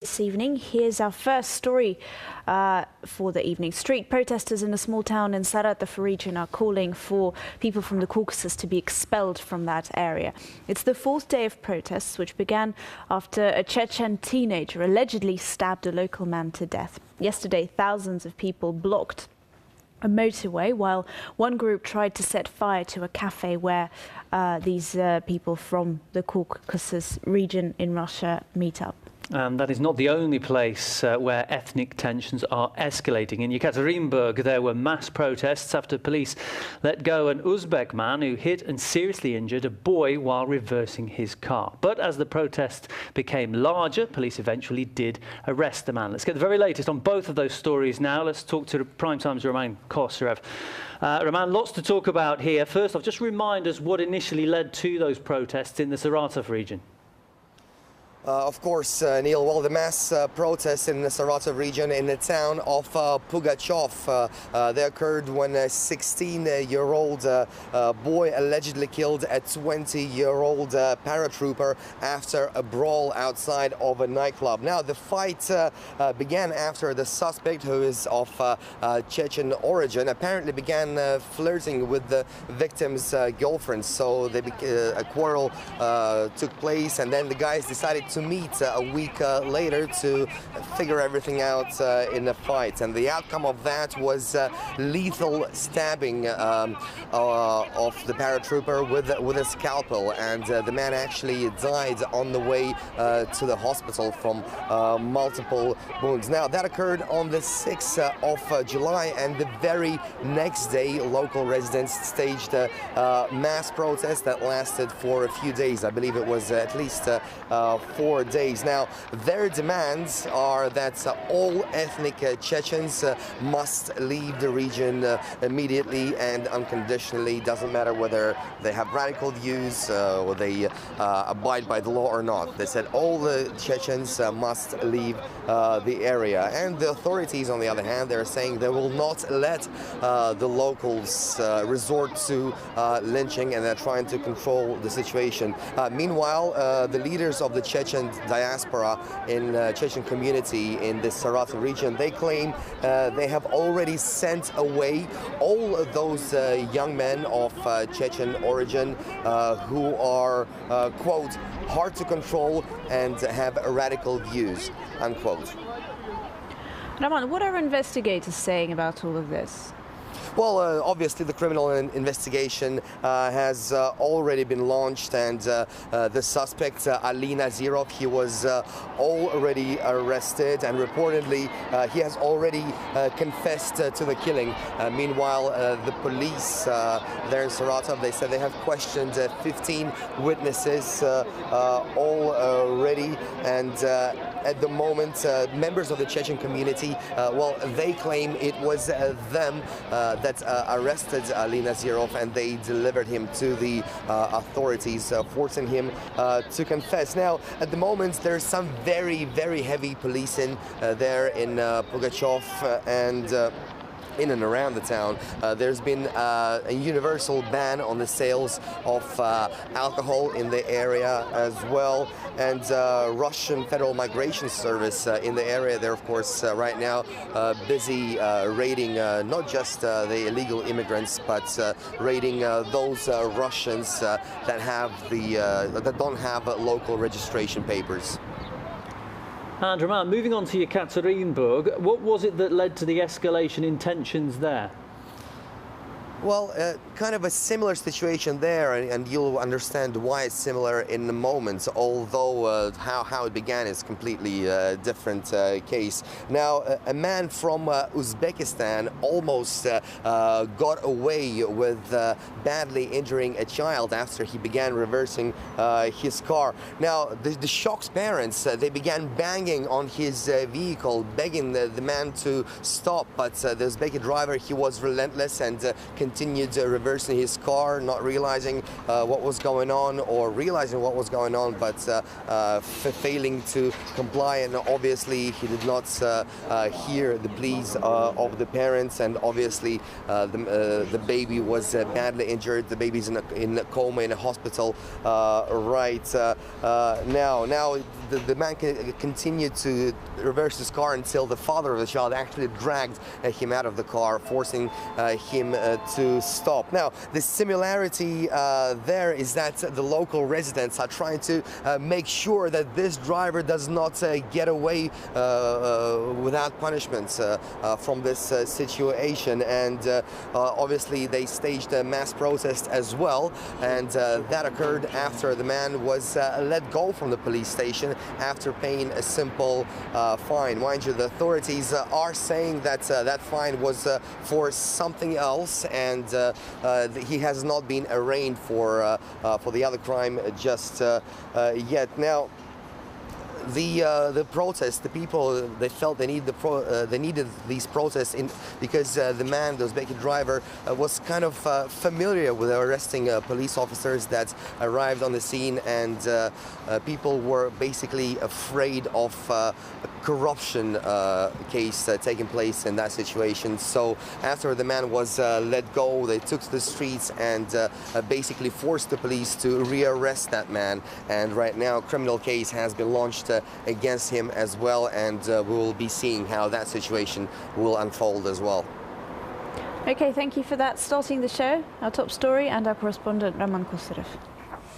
This evening, here's our first story for the evening. Street protesters in a small town in Saratov region are calling for people from the Caucasus to be expelled from that area. It's the fourth day of protests, which began after a Chechen teenager allegedly stabbed a local man to death. Yesterday, thousands of people blocked a motorway, while one group tried to set fire to a cafe where these people from the Caucasus region in Russia meet up. And that is not the only place where ethnic tensions are escalating. In Yekaterinburg, there were mass protests after police let go an Uzbek man who hit and seriously injured a boy while reversing his car. But as the protest became larger, police eventually did arrest the man. Let's get the very latest on both of those stories now. Let's talk to Prime Time's Roman Kosarev. Roman, lots to talk about here. First off, just remind us what initially led to those protests in the Saratov region. Of course, Neil, well, the mass protests in the Saratov region in the town of Pugachov, they occurred when a 16-year-old boy allegedly killed a 20-year-old paratrooper after a brawl outside of a nightclub. Now, the fight began after the suspect, who is of Chechen origin, apparently began flirting with the victim's girlfriend. So a quarrel took place, and then the guys decided to meet a week later to figure everything out in the fight, and the outcome of that was lethal stabbing of the paratrooper with a scalpel, and the man actually died on the way to the hospital from multiple wounds. Now, that occurred on the 6th of July, and the very next day local residents staged a mass protest that lasted for a few days. I believe it was at least 4 days. Now, their demands are that all ethnic Chechens must leave the region immediately and unconditionally. Doesn't matter whether they have radical views or they abide by the law or not. They said all the Chechens must leave the area. And the authorities, on the other hand, they're saying they will not let the locals resort to lynching, and they're trying to control the situation. Meanwhile, the leaders of the Chechen diaspora in Chechen community in the Saratov region, they claim they have already sent away all of those young men of Chechen origin who are, quote, hard to control and have radical views, unquote. Roman, what are investigators saying about all of this? Well, obviously the criminal investigation has already been launched, and the suspect, Ali Nazirov, he was already arrested, and reportedly he has already confessed to the killing. Meanwhile, the police there in Saratov, they said they have questioned 15 witnesses already, and at the moment, members of the Chechen community, well, they claim it was them that arrested Ali Nazirov, and they delivered him to the authorities, forcing him to confess. Now, at the moment, there's some very, very heavy policing there in Pugachov and in and around the town. There's been a universal ban on the sales of alcohol in the area as well, and Russian Federal Migration Service in the area, they're of course right now busy raiding not just the illegal immigrants, but raiding those Russians that have that don't have local registration papers. And Roman, moving on to Yekaterinburg, what was it that led to the escalation in tensions there? Well, kind of a similar situation there, and you'll understand why it's similar in a moment, although how it began is completely different case. Now, a man from Uzbekistan almost got away with badly injuring a child after he began reversing his car. Now, the shocked parents, they began banging on his vehicle, begging the man to stop, but the Uzbek driver, he was relentless and continued reversing his car, not realizing what was going on, or realizing what was going on, but failing to comply. And obviously he did not hear the pleas of the parents, and obviously the baby was badly injured. The baby's in a coma in a hospital right now. Now the man continued to reverse his car until the father of the child actually dragged him out of the car, forcing him to stop. Now, the similarity there is that the local residents are trying to make sure that this driver does not get away without punishments from this situation, and obviously they staged a mass protest as well, and that occurred after the man was let go from the police station after paying a simple fine. Mind you, the authorities are saying that that fine was for something else, and he has not been arraigned for the other crime just yet. Now, the protest, the people, they felt they needed these protests because the man, the Uzbeki driver, was kind of familiar with arresting police officers that arrived on the scene, and people were basically afraid of a corruption case taking place in that situation. So after the man was let go, they took to the streets and basically forced the police to rearrest that man, and right now a criminal case has been launched against him as well, and we will be seeing how that situation will unfold as well. Okay, thank you for that. Starting the show, our top story and our correspondent Raman Kosyrev.